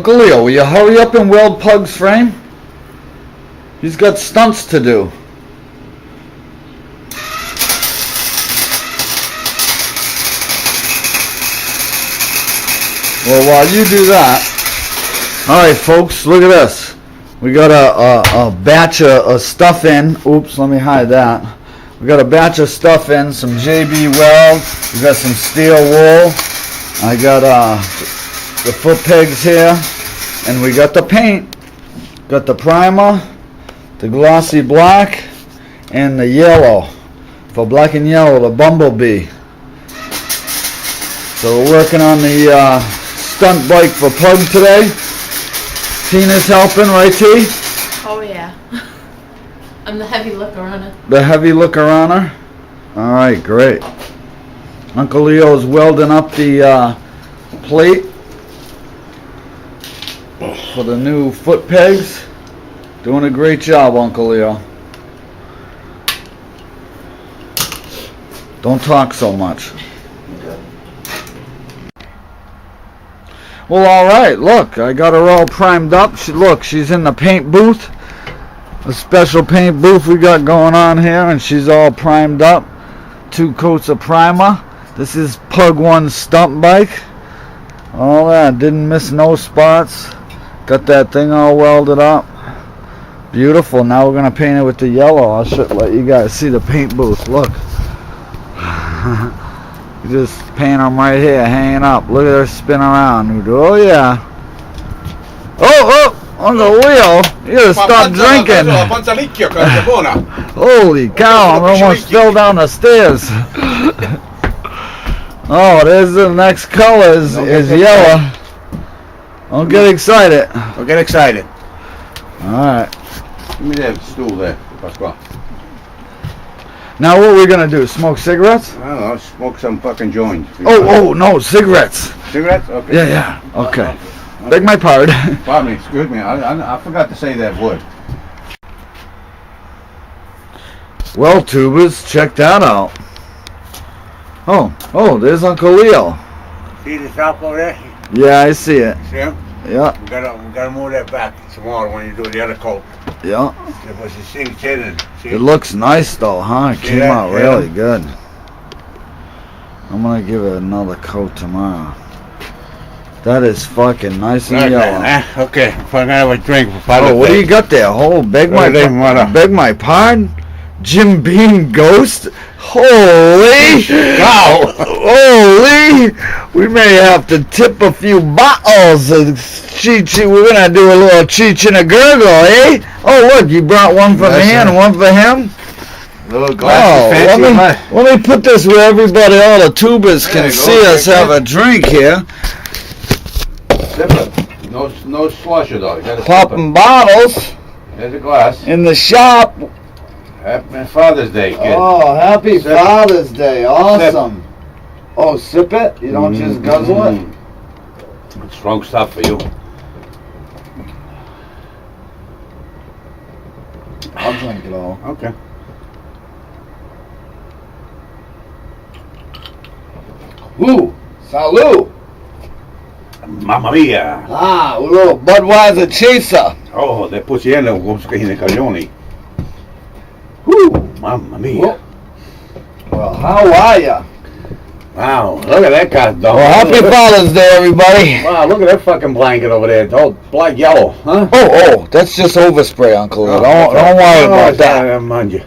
Uncle Leo, will you hurry up and weld Pug's frame? He's got stunts to do. Well, while you do that, alright folks, look at this. We got a batch of stuff in. Oops, let me hide that. We got a batch of stuff in, some JB weld. We got some steel wool. I got the foot pegs here. And we got the paint. Got the primer, the glossy black, and the yellow. For black and yellow, the bumblebee. So we're working on the stunt bike for Pug today. Tina's helping, right T? Oh yeah. I'm the heavy looker on it. The heavy looker on her? Alright, great. Uncle Leo's welding up the plate for the new foot pegs. Doing a great job, Uncle Leo. Don't talk so much. Well, alright, look, I got her all primed up. Look, she's in the paint booth. A special paint booth we got going on here, and she's all primed up. 2 coats of primer. This is Pug 1's stunt bike. All that, didn't miss no spots. Got that thing all welded up. Beautiful. Now we're gonna paint it with the yellow. I should let you guys see the paint booth. Look. You just paint them right here, hanging up. Look at her spin around. Oh yeah. Oh, Uncle Leo, you gotta stop drinking. Holy cow, I'm almost fell down the stairs. Oh, there's the next color is yellow. Don't get excited. Don't get excited. Alright. Give me that stool there, Pasquale. Now what are we gonna do? Smoke cigarettes? I don't know, smoke some fucking joints. Oh, no, cigarettes. Cigarettes? Okay. Yeah. Okay. Beg my pardon. Pardon me, excuse me. I forgot to say that word. Well, tubers, check that out. Oh, there's Uncle Leo. See the top over there? Yeah, I see it. See him? Yeah. We gotta move that back tomorrow when you do the other coat. Yeah. It was the same in. See? It looks nice though, huh? It came out really good. I'm gonna give it another coat tomorrow. That is fucking nice and yellow. Okay, if I'm gonna have a drink for Oh, what do you got there? Oh, beg my pardon? Jim Beam Ghost? Holy cow! Holy! We may have to tip a few bottles of Cheech. We're gonna do a little Cheech and a gurgle, eh? Oh, look, you brought one for me and one for him. Little glass. Let me put this where everybody, all the tubers can see us have a drink here. No slusher though. Popping bottles. There's a glass. In the shop. Happy Father's Day, kid. Oh, happy Father's Day. Awesome. Sip. Oh, sip it? You don't just guzzle it? It's strong stuff for you. I'll drink it all. Okay. Woo! Salud! Mamma mia! Ah, a little Budweiser chaser. Oh, they put you in there with the caglioni. Woo! Mamma mia! Well, how are ya? Wow, look at that guy, dog. Well, happy Father's Day, everybody. Wow, look at that fucking blanket over there. It's all black yellow, huh? Oh, that's just overspray, Uncle. Don't worry about that. Mind you.